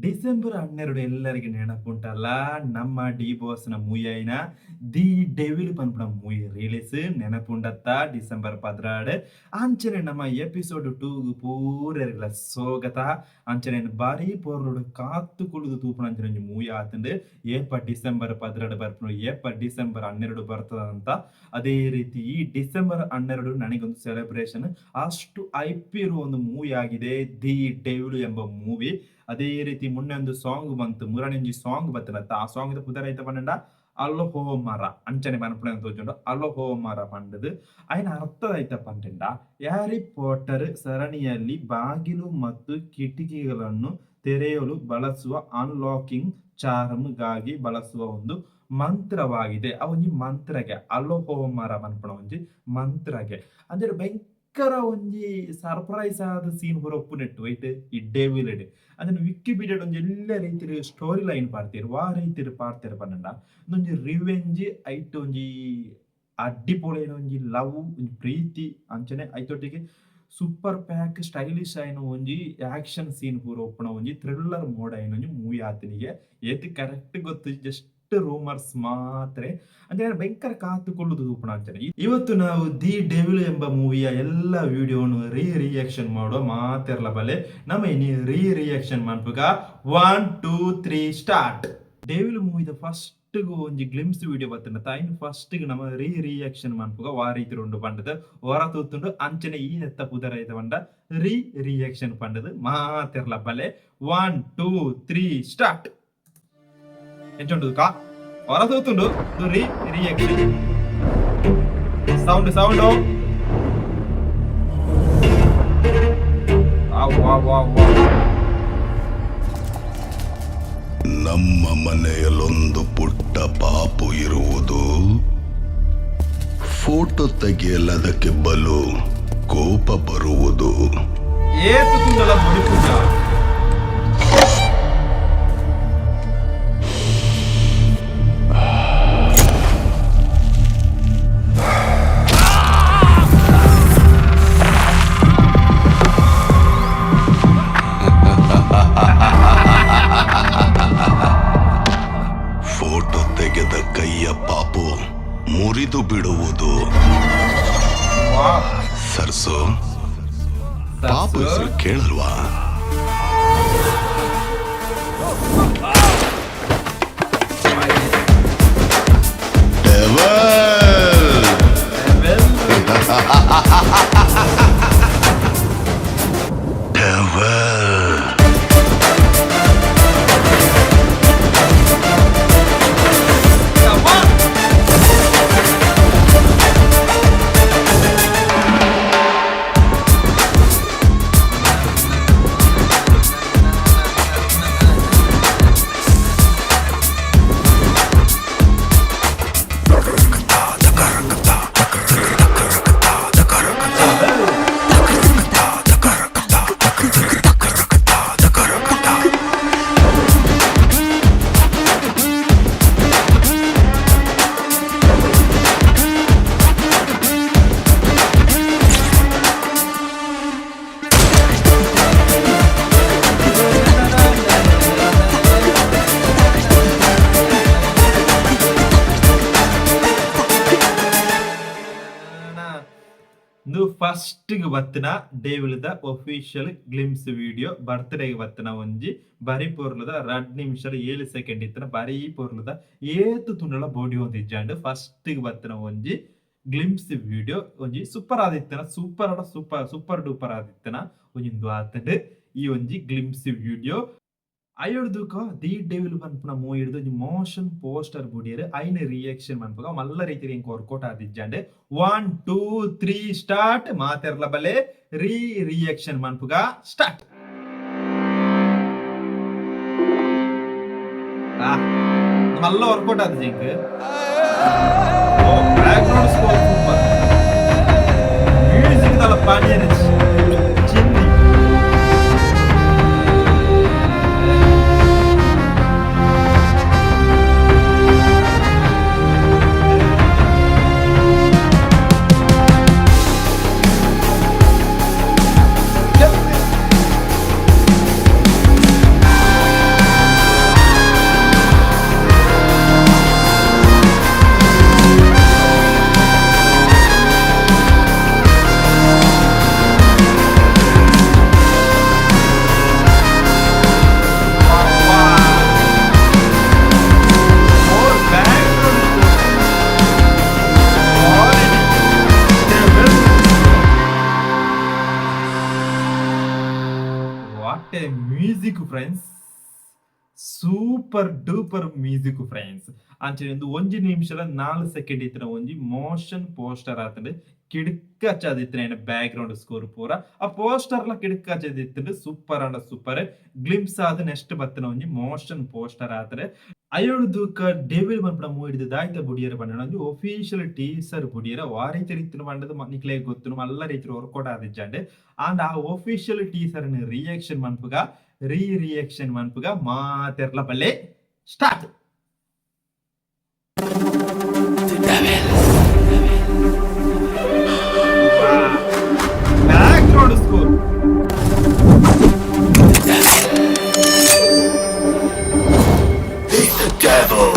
December 12 ಎಲ್ಲರಿಗೆ ನೆನಪುಂಟಲ್ಲ ನಮ್ಮ D ಬಾಸ್‌ನ movie అయిన ದಿ ಡೆವಿಲ್ ಪನ್ಪುನ ಮೂವಿ ರಿಲೀಸ್ ನೆನಪುಂಡತ್ತ ಡಿಸೆಂಬರ್ 16 ಅಂಚನೆ ನಮ್ಮ ಎಪಿಸೋಡ್ 2 ಪೂರೆರ್ಲ ಸೋಗತ ಅಂಚನೆ ಬಾರಿ ಪೋರ್ಲುಡು ಕಾತ್ತು ಕುಳಿದು ತೂಪುನ ಅಂಚನೆ ಒಂಜಿ ಮೂವಿ ಆತುಂಡು ಏಪ ಡಿಸೆಂಬರ್ 16 ಬರ್ಪುನು ಏಪ ಡಿಸೆಂಬರ್ 12 ಬರ್ತದಂತ ಅದೇ ರೀತಿ ಈ ಡಿಸೆಂಬರ್ 12 ನನಗೊಂದು ಸೆಲೆಬ್ರೇಷನ್ ಅಷ್ಟು ಐಪಿರೋ ಒಂದು ಮೂವಿ ಆಗಿದೆ ದಿ ಡೆವಿಲ್ ಎಂಬ ಮೂವಿ. ಅದೇ ರೀತಿ ಮೊನ್ನೆ ಒಂದು ಸಾಂಗ್ ಬಂತು ಮುರಣೆಂಜಿ ಸಾಂಗ್ ಬತ್ತನತ್ತ ಆ ಸಾಂಗ್ ಪುದರ ಐತ ಪಂಡ ಅಲ್ಲೋ ಹೋ ಮರ ಅಂಚನೆ ಮನಪುಣ ತೋಜುಂಡು ಅಲ್ಲೋ ಹೋ ಮರ ಪಂಡದು ಅಯ್ನ ಅರ್ಥದ ಐತ ಪಂಡ ಹ್ಯಾರಿ ಪಾಟರ್ ಸರಣಿಯಲ್ಲಿ ಬಾಗಿಲು ಮತ್ತು ಕಿಟಕಿಗಳನ್ನು ತೆರೆಯಲು ಬಳಸುವ ಅನ್ಲಾಕಿಂಗ್ ಚಾರ್ಮ್ಗಾಗಿ ಬಳಸುವ ಒಂದು ಮಂತ್ರವಾಗಿದೆ. ಆ ಒಂಜಿ ಮಂತ್ರಗೆ ಅಲ್ಲೋ ಹೋ ಮರ ಮನ್ಪುಣ ಒಂಜಿ ಮಂತ್ರಗೆ ಅಂದ್ರೆ ಭಯಂಕರ ಒಂಜಿ ಸರ್ಪ್ರೈಸ್ ಆದ ಸೀನ್ ಪೂರ ಒಪ್ಪುನೆಟ್ಟು ಐಟ್ ಈ ಡೆವಿಲ್ ಅದನ್ನು ವಿಕಿಪೀಡಿಯಾ ಒಂಜಿ ಎಲ್ಲ ರೀತಿಯ ಸ್ಟೋರಿ ಲೈನ್ ಪಾಡ್ತೀರು ವಾ ರೀತಿಯ ಪಾಡ್ತಾರೆ ಪನ್ನಂಡ ಒಂಜಿ ರಿವೆಂಜ್ ಐಟ್ ಒಂಜಿ ಅಡ್ಡಿಪೊಳೆನ ಒಂಜಿ ಲವ್ ಒಂಜಿ ಪ್ರೀತಿ ಅಂಚನೆ ಐತೊಟ್ಟಿಗೆ ಸೂಪರ್ ಪ್ಯಾಕ್ ಸ್ಟೈಲಿಶ್ ಆಯ್ನ ಒಂಜಿ ಆಕ್ಷನ್ ಸೀನ್ ಪೂರ ಒಪ್ಪುನ ಒಂಜಿ ಥ್ರಿಲ್ಲರ್ ಮೋಡ್ ಆಯ್ನ ಒಂಜಿ ಮೂವಿ ಆತನಿಗೆ ಏತ್ ಕರೆಕ್ಟ್ ಗೊತ್ತು ಜಸ್ಟ್ ರೂಮರ್ಸ್ ಮಾತ್ರ ಅಂದ್ರೆ ಭಯಂಕರ ಕಾತುಕೊಳ್ಳುದು ತೂಪಣ ಅಂತಾನೆ. ಇವತ್ತು ನಾವು ದಿ ಡೆವಿಲ್ ಎಂಬ ಮೂವಿಯ ಎಲ್ಲ ವಿಡಿಯೋನು ರಿಯಾಕ್ಷನ್ ಮಾಡುವ ಮಾತಿರ್ಲ ಬಲೆ ನಮ್ಮ ಇನಿ ರಿಯಾಕ್ಷನ್ ಮಾಡ್ಬೇಕ 1 2 3 ಸ್ಟಾರ್ಟ್. ಡೆವಿಲ್ ಮೂವಿದ ಫಸ್ಟ್ ಒಂಜಿ ಗ್ಲಿಮ್ಸ್ ವಿಡಿಯೋ ಬತ್ತನ ತಾಯಿನ ಫಸ್ಟ್ ನಮ್ಮ ರಿಯಾಕ್ಷನ್ ಮಾಡ್ಬೇಕ ವಾ ರೀತಿ ಉಂಡು ಪಂಡದ ಹೊರ ತೂತುಂಡು ಅಂಚನೆ ಈ ನೆತ್ತ ಪುದರ ಐತ ಪಂಡ ರಿಯಾಕ್ಷನ್ ಪಂಡದು ಮಾತಿರ್ಲ ಬಲೆ 1 2 3 ಸ್ಟಾರ್ಟ್. ಎಂಚುಂಡು ಕಾ ಹೊರ ತೂತುಂಡು ರಿಯಾಕ್ಷನ್ ಸೌಂಡ್ ನಮ್ಮ ಮನೆಯಲ್ಲೊಂದು ಪುಟ್ಟ ಪಾಪು ಇರುವುದು. ಫೋಟೋ ತೆಗೆಯಲದಕ್ಕೆ ಬಲು ಕೋಪ ಬರುವುದು. ಏತು ತುಂಡಲ ಬಡಿಪುಂಡ ಫೋಟೋ ತೆಗೆದ ಕೈಯ ಪಾಪು ಮುರಿದು ಬಿಡುವುದು. ಸರ್ಸು ಪಾಪು ಹೆಸರು ಕೇಳಲ್ವಾ? ಫಸ್ಟ್ ಬತ್ತಿನ ಡೆವಿಲ್ದ ಒಫಿಷಿಯಲ್ ಗ್ಲಿಮ್ಸ್ ವಿಡಿಯೋ ಬರ್ತ್ಡೇಗೆ ಬತ್ತಿನ ಒಂಜಿ ಬರಿ ಪೊರ್ಲದ 2 ನಿಮಿಷ 7 ಸೆಕೆಂಡ್ ಇತ್ತನ ಬರೀ ಪೊರ್ಲದ ಏತು ತುಂಡಲ ಬೋಡಿ ಒಂದು ಇಜ್ಜಾಂಡ್ ಫಸ್ಟ್ ಬತ್ತಿನ ಒಂಜಿ ಗ್ಲಿಮ್ಸ್ ವಿಡಿಯೋ ಒಂಜಿ ಸೂಪರ್ ಆದಿತ್ತನ ಸೂಪರ್ ಡೂಪರ್ ಆದಿತ್ತನ ಒಂಜಿಂದು ಆತಡ್ ಈ ಒಂಜಿ ಗ್ಲಿಮ್ಸ್ ವಿಡಿಯೋ ಅಯ್ಯೊಡ್ದುಕ ದಿ ಡೆವಿಲ್ ಪನ್ಪುನ ಮೂವಿ ಹಿಡಿದು ಒಂಜಿ ಮೋಷನ್ ಪೋಸ್ಟರ್ ಬುಡಿಯರ್ ಐನ ರಿಯಾಕ್ಷನ್ ಮನ್ಪಗ ಮಲ್ಲ ರೀತಿ ಎಂಕ್ ವರ್ಕೌಟ್ ಆದಿಜ್ಜಾಂಡೆ 1 2 3 ಸ್ಟಾರ್ಟ್ ಮಾತೆರ್ಲ ಬಲೆ ರಿಯಾಕ್ಷನ್ ಮನ್ಪುಗ ಸ್ಟಾರ್ಟ್. ಮಲ್ಲ ವರ್ಕೌಟ್ ಆದ ಎಂಕ್ ಬ್ಯಾಕ್ಗ್ರೌಂಡ್ ಸ್ಕೋರ್ ಸೂಪರ್ ಮ್ಯೂಸಿಕ್ ದಲ ಪಾಣಿಯರ್ ಚಿಂದಿ what a music friends, super duper music friends. ಅಂಚನೆ ಒಂದು 1 ನಿಮಿಷಲ 4 ಸೆಕೆಂಡ್ ಇತ್ತಿನ ಒಂಜಿ ಮೋಷನ್ ಪೋಸ್ಟರ್ ಆತಂಡ್ ಕಿಡ್ಕಚ್ಚದಿತ್ತಿನ ಬ್ಯಾಕ್ ಗ್ರೌಂಡ್ ಸ್ಕೋರ್ ಪೂರ ಆ ಪೋಸ್ಟರ್ಲ ಕಿಡ್ಕಚ್ಚದಿತ್ತಿಂಡು ಸೂಪರ್ ಅಂಡ ಸೂಪರ್ ಗ್ಲಿಮ್ಸ್ ಆದ ನೆಕ್ಸ್ಟ್ ಬತ್ತಿನ ಒಂಜಿ ಮೋಷನ್ ಪೋಸ್ಟರ್ ಆತರೆ ಅಯೋಳು ದೂಕ ಡೆವಿಲ್ ಪನ್ಪುನ ಮೂಡಿದ ದಾಯ್ತ ಬುಡಿಯರ ಪಂಡ ಒಂಜಿ ಒಫಿಷಿಯಲ್ ಟೀಸರ್ ಬುಡಿಯರ ವಾರೀತಿ ರೀತಿನ ಪಂಡದು ನಿಕ್ಲೆ ಗೊತ್ತುನು ಮಲ್ಲ ರೀತಿ ವರ್ಕೌಟ್ ಆದಿಜ್ಜಂಡ್ ಅಂಡ್ ಆ ಒಫಿಷಿಯಲ್ ಟೀಸರ್ ರಿಯಾಕ್ಷನ್ ಮನ್ಪುಗ ರಿಯಾಕ್ಷನ್ ಮನ್ಪುಗ ಮಾತೆರ್ಲ ಬಲ್ಲೆ start. Background score devil.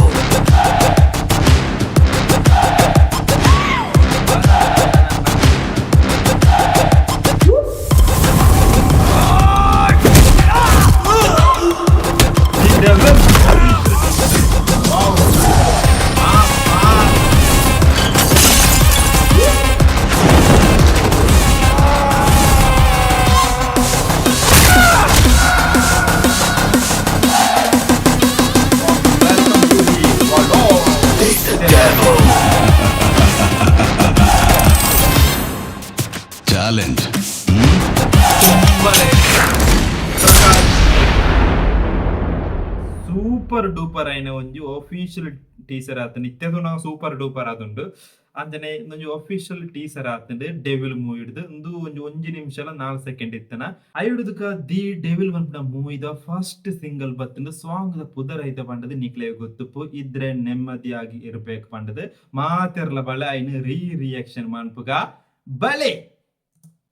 Challenge. Super duper ಐನ ಒಂಜಿ ಒಫಿಷಿಯಲ್ ಟೀಸರ್ ಆತಂಡ್ ಇತ್ತೆದು ನಾವು ಸೂಪರ್ ಡೂಪರ್ ಆದುಂಡು ಅಂಚನೆ ಒಂಜಿ ಒಫಿಷಿಯಲ್ ಟೀಸರ್ ಆತಂಡ್ ಡೆವಿಲ್ ಮೂವಿ ಹಿಡ್ದು ಇಂದು ಒಂಜಿ 1 ನಿಮಿಷಲ 4 ಸೆಕೆಂಡ್ ಇತ್ತನ ಐಡುದಕ ದಿ ಡೆವಿಲ್ ಪನ್ಪುನ ಮೂವಿದ ಫಸ್ಟ್ ಸಿಂಗಲ್ ಬತ್ತಂಡು ಸಾಂಗ್ ದ ಪುದರ್ ಐತ ಪಂಡದು ನಿಕ್ಲೆ ಗೊತ್ತುಪ್ಪು ಇದ್ರೆ ನೆಮ್ಮದಿಯಾಗಿ ಇರ್ಬೇಕು ಪಂಡದು ಮಾತೆರ್ಲ ಬಳೆ ಐನು ರಿಯಾಕ್ಷನ್ ಮನ್ಪುಗ ಬಲೆ.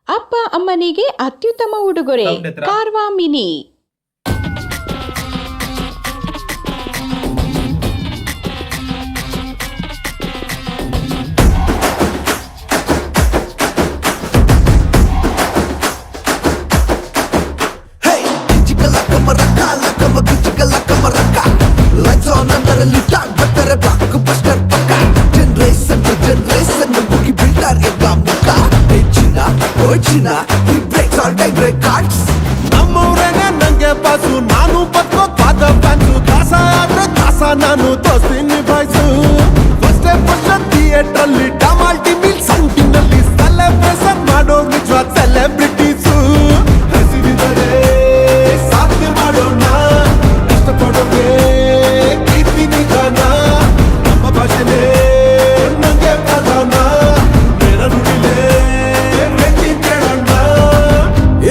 ಅಪ್ಪ ಅಮ್ಮನಿಗೆ ಅತ್ಯುತ್ತಮ ಉಡುಗೊರೆ ಕಾರ್ವಾ ಮಿನಿ. ನಂಗೆ ಬಾಸು ನಾನು ಬದುಕೋ ಪಾದ ಫ್ಯಾನ್ಸು ದಾಸ ಆದ್ರೆ ದಾಸ ನಾನು ದೋಸ್ತಿ ನಿಭಾಯಿಸು ಫಸ್ಟ್ ಥಿಯೇಟರ್ ಅಲ್ಲಿ ಡಮಾಲ್ಟಿ ಮಿಲ್ ಸೌಟಿನಲ್ಲಿ ಸೆಲೆಬ್ರೇಷನ್ ಮಾಡೋ ನಿಜವಾದ ಸೆಲೆಬ್ರಿಟೀಸು ಹಸಿರಿದರೆ ಸಾಧನೆ ಮಾಡೋಣ ಕಷ್ಟಪಡೋಕೆ ಕೀರ್ತಿ ನಿಧಾನ ನಮ್ಮ ಭಾಷೆನೇ ನಂಗೆ ಪ್ರಧಾನ ಬೇಡ ನುಡಿಲೇ ಬೆಟ್ಟಿ ಕೇಳೋಣ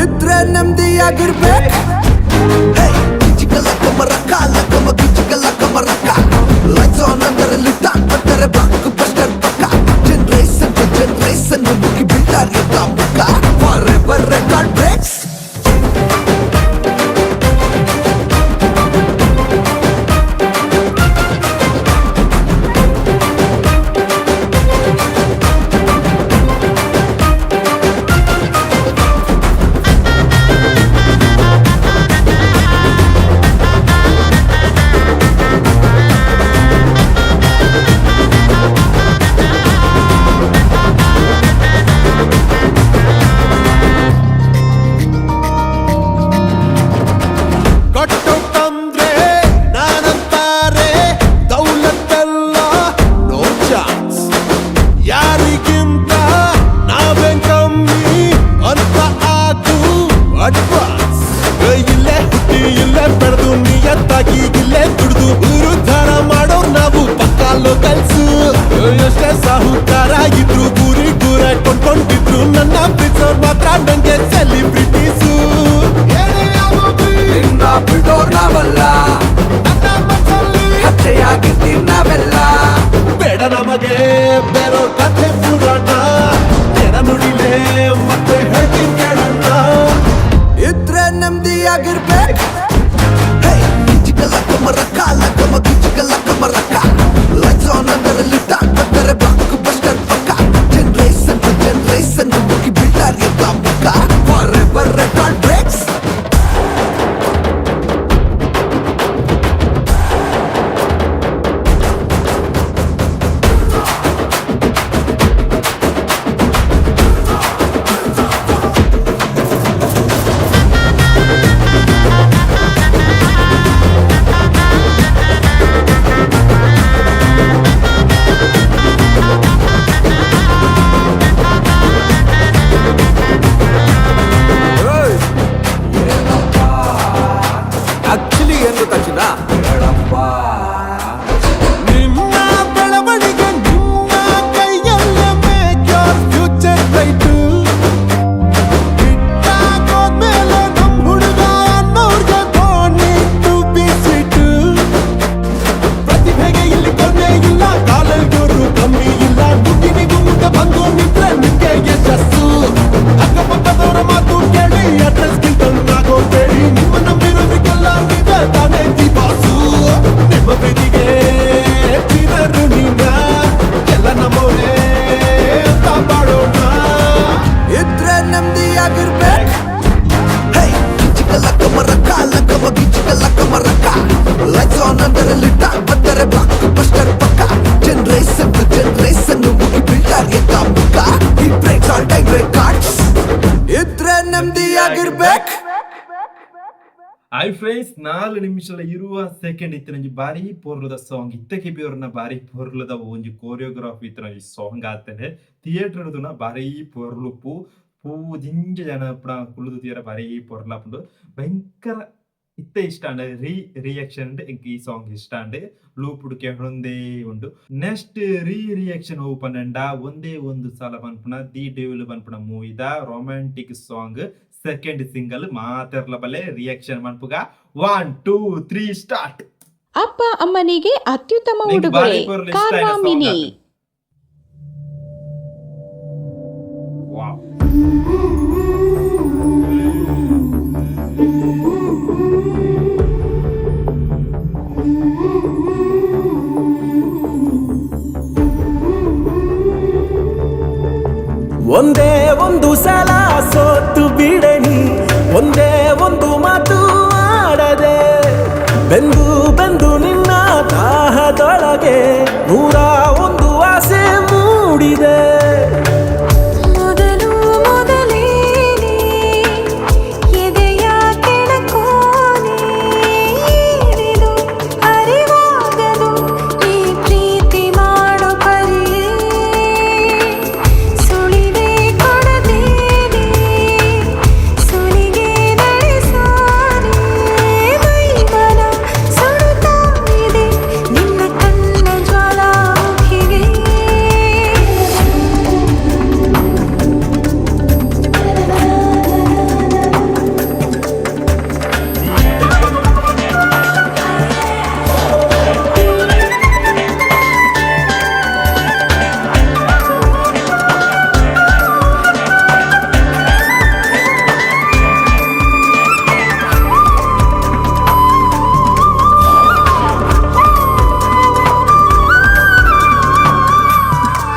ಇದ್ರೆ ನೆಮ್ಮದಿಯಾಗಿರ್ಬೇಕು. ಸಾಹುಕಾರ ಇದ್ರು ಗುರಿ ಗುರ ಕೊಂಡ್ಕೊಂಡಿದ್ರು ನನ್ನ ಪ್ರೀತಿಸೋರ್ ಮಾತ್ರ ನಂಗೆ ಸೆಲಿಬ್ರಿಟೀಸು ಬಿಡೋರ್ ನಾವಲ್ಲ ಹತ್ಯೆಯಾಗಿದ್ದೀವಿ ನಾವೆಲ್ಲ ಬೇಡ ನಮಗೆ ಬೇರೋ ಕಥೆ ಪುರಾಣ ನೆನ ನುಡಿಲೇ ಮತ್ತೆ ಹೇಳ್ತೀನಿ ಕೇಳೋಣ ಇದ್ರೆ ನೆಮ್ಮದಿಯಾಗಿರ್ಬೇಕು. ಏನು ತಕ್ಷಣ ಹೇಳಪ್ಪ. ನಿಮ್ಮ ಬೆಳವಣಿಗೆ ನಿಮ್ಮ ಕೈಯಲ್ಲೇ ಮೇಕ್ ಯೋರ್ ಫ್ಯೂಚರ್ ಬ್ರೈಟ್. ಬಿಟ್ಟಾಗೋದ್ಮೇಲೆ ನಮ್ ಹುಡುಗ ಅನ್ನೋರ್ಗೆ don't need to be sweet. ಪ್ರತಿಭೆಗೆ ಇಲ್ಲಿ ಕೊನೆ ಇಲ್ಲ, ಕಾಲೇಜರು ಕಮ್ಮಿ ಇಲ್ಲ, ದುಡ್ಡಿನಿಗೂ ಮುಂದೆ ಬಂದು ನಿಂತ್ರೆ ನಿಮ್ಗೆ ಯಶಸ್ಸು. ಅಕ್ಕಪಕ್ಕದವರ ಮಾತು ಕೇಳಿ ಅಡ್ರೆಸ್ ಗಿಂತನಾಗೋಬೇಡಿ, ನಿಮ್ಮ ನಂಬಿರೋದಕ್ಕೆಲ್ಲ ನೀವೇ ತಾನೇ ದಿ ಬಾಸು. ನಿಮ್ಮ ಪ್ರೀತಿಗೆ ಚಿರರು ನೀನ, ಎಲ್ಲ ನಮ್ಮವರೇ ಅಂತ ಬಾಳೋಣ. ಇದ್ರೆ ನೆಮ್ಮದಿಯಾಗಿರ್ಬೇಕು. ಹೇ ಗಿಚ್ಚಿಕಲಕ್ಕ ಮರಕ್ಕ ಲಕ್ಕಮ ಗಿಚ್ಚಿಕಲಕ್ಕ ಮರಕ್ಕ. ಲೈಟ್ಸ್ ಆನ್ ಅಂದರೆ ಟಾಕ್ ಬಂದರೆ ಬ್ಲಾಕ್ ಬಸ್ಟರ್ ಪಕ್ಕ. ಜನರೇಷನ್ ಟು ಜನರೇಷನ್ ಮುಗಿ ಬಿಲ್ಡರ್ ಎತ್ತ ಮುಖ. ಈ ಬ್ರೇಕ್ಸ್ ಆಲ್ ಟೈಮ್ ರೆಕಾರ್ಡ್ಸ್. ಇದ್ರೆ ನೆಮ್ಮದಿಯಾಗಿರ್ಬೇಕು. ಹಾಯ್ ಫ್ರೆಂಡ್ಸ್, 4 ನಿಮಿಷಲ ಇರುವ ಸೆಕೆಂಡ್ ಇತ್ತು ನಂಜಿ ಬಾರಿ ಪೊರ್ಲುದ ಸಾಂಗ್. ಇತ್ತಕ್ಕೆ ಬಿ ಅವ್ರನ್ನ ಬಾರಿ ಪೊರ್ಲುದ ಒಂಜಿ ಕೋರಿಯೋಗ್ರಾಫಿ ಇತ್ತು ಈ ಸಾಂಗ್ ಆತನೆ. ಥಿಯೇಟರ್ ಬಾರಿ ಪೊರ್ಲುಪ್ಪು ಪೂಜಿಂಜ ಜನ ಪುಡ ಕುಳ್ಳುದು ತೀರ ಬಾರಿ ಪೊರ್ಲಾಪುಂಡು. ಭಯಂಕರ ಇತ್ತೆ ಇಷ್ಟ ಅಂಡ್ ರಿಯಾಕ್ಷನ್ ಎಂಕ್ ಈ ಸಾಂಗ್ ಇಷ್ಟ ಅಂಡ್ ಲೂಪುಡು ಕೇಳೊಂದೇ ಉಂಡು. ನೆಕ್ಸ್ಟ್ ರಿಯಾಕ್ಷನ್ ಪನ್ನಂಡ ಒಂದೇ ಒಂದು ಸಲ ಪನ್ಪುನ ದಿ ಡೆವಿಲ್ ಪನ್ಪುನ ಮೂವಿದ ರೊಮ್ಯಾಂಟಿಕ್ ಸಾಂಗ್ ಸೆಕೆಂಡ್ ಸಿಂಗಲ್ ಮಾತೆರ್ಲ ಬಲೆ ರಿಯಾಕ್ಷನ್ ಮನ್ಪುಗ 1 2 3 ಸ್ಟಾರ್ಟ್. ಅಪ್ಪ ಅಮ್ಮನಿಗೆ ಅತ್ಯುತ್ತಮ ನಿಂಗೆ ಉಡುಗೊರೆ ಬಾರಿ ಪೊರ್ಲು ಇಷ್ಟ ಕಾರ್ವಾ ಆಯ್ನ ಮಿನಿ. ಸಾಂಗ್ ಅದು. ವಾವ್. ಒಂದೇ ಒಂದು ಸಲ ಸೋತು ಬಿಡಣಿ, ಒಂದೇ ಒಂದು ಮಾತು ಆಡದೆ. ಬೆಂದು ಬೆಂದು ನಿನ್ನ ದಾಹದೊಳಗೆ 101 ಆಸೆ ಮೂಡಿದೆ. ಮೊದಲು ಮೊದಲೇನೆ ಎದೆಯ ಕೆಣಕೋನೆ, ಇದು ಅರಿವಾಗದು ಈ ಪ್ರೀತಿ ಮಾಡೋ ಪರಿಯೇ. ಸುಳಿವೆ ಕೊಡದೇನೆ ಸುಲಿಗೆ ನಡೆಸೋನೆ, ಮೈಮನ ಸುಡುತ್ತಾ ಇದೆ ನಿನ್ನ ಕಣ್ಣ ಜ್ವಾಲಾಮುಖಿಗೆ.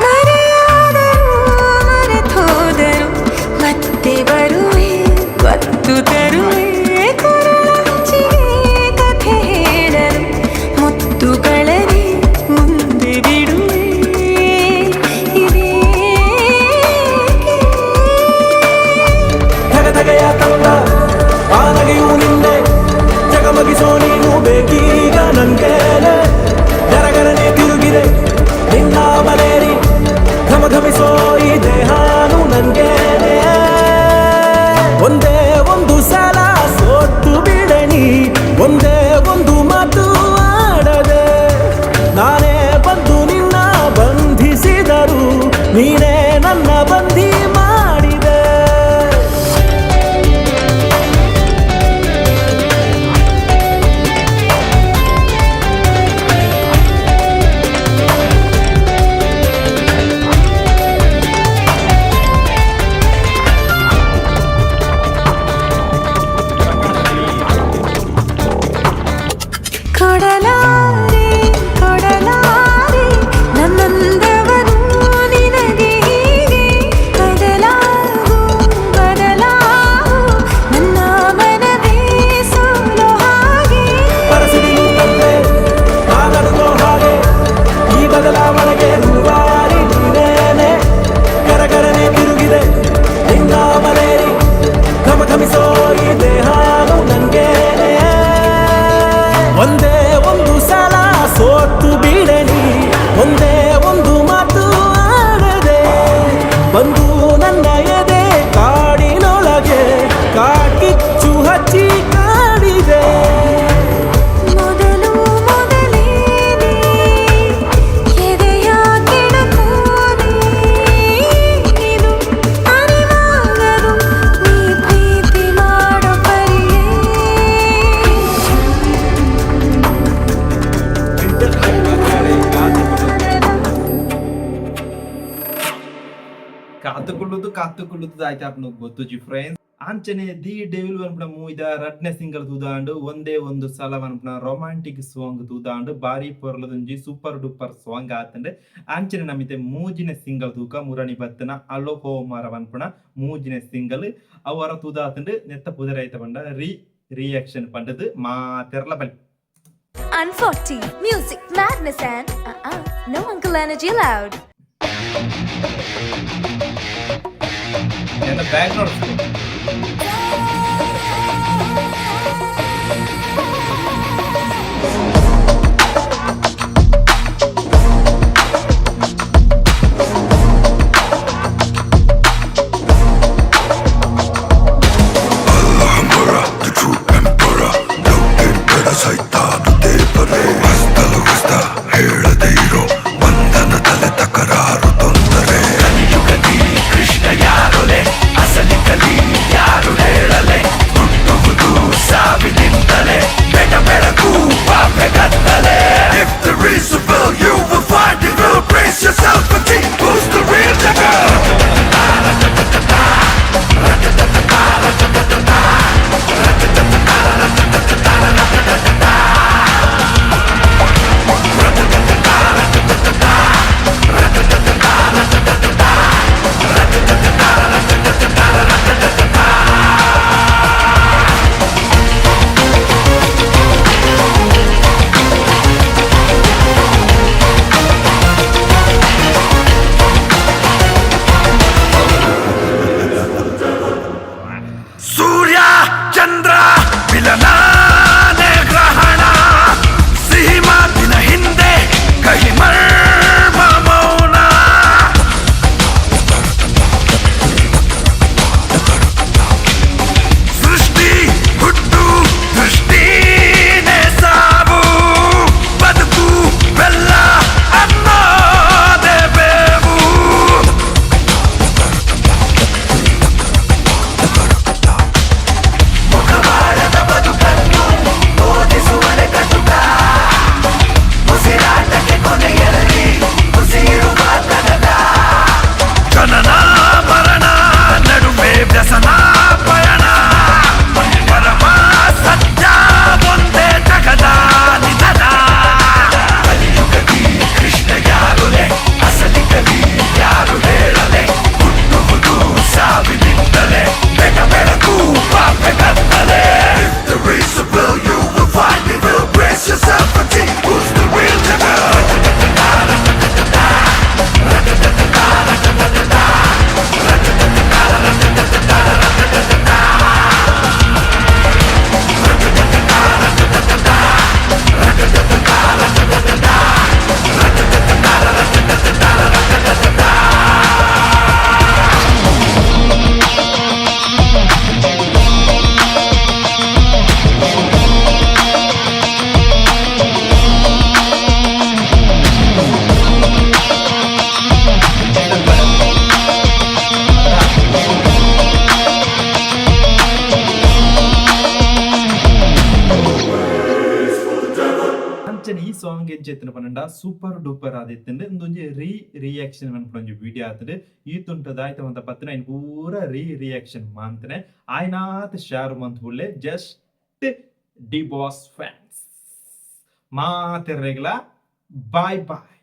ಮರೆಯಾದರೂ ಮರೆತೋದರು ಮತ್ತೆ ಬರುವೆ, ಒತ್ತು ತರುವೆ. ಕರುಳಂಚಿಗೆ ಕಥೆ ಹೇಳಲು ಮುತ್ತುಗಳನೆ ಮುಂದೆ ಬಿಡುವೆ. ಧಗಧಗೆಯ ತಂದ ಆ ನಗೆಯು ನಿನ್ನೆ, ಜಗಮಗಿಸೋ ನೀನು ಬೇಕೀಗ ನನ್ಗೇನೆ. ಗರಗರನೆ ತಿರುಗಿದೆ ನಿನ್ನ ಮನೇರಿ, ಘಮಘಮಿಸೋ ಈ ದೇಹಾನು ನನ್ಗೇನೆ. ಒಂದೇ ಒಂದು ಸಲ ಸೋತು ಬಿಡಣಿ, ಒಂದೇ ಒಂದು ಮಾತು ಆಡದೆ. ನಾನೇ ಬಂದು ನಿನ್ನ ಬಂಧಿಸಿದರು, ನೀನೇ ನನ್ನ ಬಂಧಿ ಮಾಡಿದೆ. ಕೊಡಲಾರೆ ಕೊಡಲಾರೆ ನನ್ನಂದವನು ನಿನಗೆ ಹೀಗೆ. ಬದಲಾಗು ಬದಲಾಗು ನನ್ನ ಮನವೇ ಸೋಲೋ ಹಾಗೆ. ಪರಿಸ್ಥಿತಿಯು ತಂದೆ ನಾನಡುಗೋ ಹಾಗೆ, ಈ ಬದಲಾವಣೆಗೆ ರೂವಾರಿ ನೀನೇನೆ. ಗರಗರನೆ ತಿರುಗಿದೆ ನಿನ್ನ ಮನೇರಿ, ಘಮಘಮಿಸೋ ಈ ದೇಹಾನು ನನ್ಗೇನೆ. ಒಂದೇ ಒಂದು ಸಲ ಸೋತು ಬಿಡಣಿ, ಒಂದೇ ಒಂದು ಮಾತು ಆಡದೆ. ಬಂದು ನನ್ನ ಎದೆ ಕಾಡಿನೊಳಗೆ ಕಾಡ್ಗಿಚ್ಚು ಹಚ್ಚಿ ಕಾಡಿದೆ. ಕಾತುಕೊಳ್ಳುದು ಆಯ್ತು आपणग ಗೊತ್ತುಜಿ ಫ್ರೆಂಡ್ಸ್ ಅಂಚನೆ ದಿ ಡೆವಿಲ್ ಅನ್ಪಣ ಮೂವಿದ ರಡ್ನೆ ಸಿಂಗಲ್ ತೂದಾಂಡು ಒಂದೇ ಒಂದು ಸಲ ಅನ್ಪಣ ರೊಮ್ಯಾಂಟಿಕ್ ಸಾಂಗ್ ತೂದಾಂಡು ಬಾರಿ ಪೊರ್ಲದೊಂಜಿ ಸೂಪರ್ ಡೂಪರ್ ಸಾಂಗ್ ಆತಂಡೆ ಅಂಚನೆ ನಮಿತೆ ಮೂಜಿನ ಸಿಂಗಲ್ ತೂಕ ಮುರಣಿ ಬತ್ತನ ಅಲೋ ಹೋ ಮರ ಅನ್ಪಣ ಮೂಜಿನ ಸಿಂಗಲ್ ಅವರ ತೂದಾತಂಡು ನೆತ್ತ ಪುದರೈತ ಬಂಡ ರಿಯಾಕ್ಷನ್ ಪಂಡದು ಮಾತೆರ್ಲ ಬಲಿ Unforty music madness and no uncle energy allowed. And the background score. the true emperor ಲೋಕೇನ್ ಬೆಳಸೈತಾನು ದೇವರೇ ಹಸ್ತಲು ಹಸ್ತ ಹೇಳದೆ ಇರೋ ಬಂಧನ ತಲೆ ತಕರಾರು ತೊಂದರೆ ಕಲಿಯುಗದಿ ಕೃಷ್ಣ ಯಾರೊಲೆ ಅಸಲಿ ಕಲಿ ಯಾರು ಹೇಳಲೆ ಹುಟ್ಟುವುದು ಸಾವಿನಿಂದಲೇ ಬೆಟ ಬೆಳಕು ಪಾಪೆ ಕತ್ತಲೆ If there is a will you will find it will brace yourself and see who's the real nigga ಸೂರ್ಯ ಚಂದ್ರ ವಿಲನಾನೆ ಗ್ರಹಣ ಸಿಹಿ ಮಾತಿನ ಹಿಂದೆ ಕಹಿ ಮರ್ಮ ಮೌನ ಸೃಷ್ಟಿ ಹುಟ್ಟು ದೃಷ್ಟಿನೇ ಸಾವು ಬದುಕು ಬೆಲ್ಲ ಅನ್ನೋದೇ ಬೇವು ಮುಖವಾಡದ ಬದುಕನ್ನು ಬೋಧಿಸುವನೆ ಕಟುಕ ಉಸಿರಾಟಕ್ಕೆ ಕೊನೆಯಲ್ಲಿ ಉಸಿರುವ ತನದ ಜನನ ಮರಣ ನಡುವೆ ವ್ಯಸನ ಪಯಣ ಪರಮ ಸತ್ಯ ಒಂದೇ ಜಗದ ನಿಧನ ಕಲಿಯುಗದಿ ಕೃಷ್ಣ ಯಾರುಲೆ ಅಸಲಿ ಕಲಿ ಯಾರು ಹೇಳಲೆ ಹುಟ್ಟುವುದು ಸಾವಿನಿಂದಲೇ ಬೆಟ ಬೆಳಕು ಪಾಪೆ ಕತ್ತಲೆ If there is a will you will find it will brace yourself and see who's the real nigga ಅಂಚನೆ ಈ ಸಾಂಗ್ ಏನ್ చేతున ಪನ್ನಂಡ ಸೂಪರ್ ಡೂಪರ್ ಆದಿತ್ತಂಡೆ ಒಂದೊಂಜಿ ರಿಯಾಕ್ಷನ್ ಅನ್ಕೊಂಡೊಂಜಿ ವಿಡಿಯೋ ಆತಂಡೆ ಈತುಂಟದ ಆಯ್ತ ಅಂತ ಪತ್ತಿನ ఆయన ಪೂರ ರಿಯಾಕ್ಷನ್ ಮಾಂತನೆ ಆಯ್ನಾತ್ ಶೇರ್ ಮಂತ್ ಬುಳ್ಳೆ ಜಸ್ಟ್ ಡಿ ಬಾಸ್ ಫ್ಯಾನ್ಸ್ ಮಾತೆರ್ರೆಗ್ಲ ಬಾಯ್ ಬಾಯ್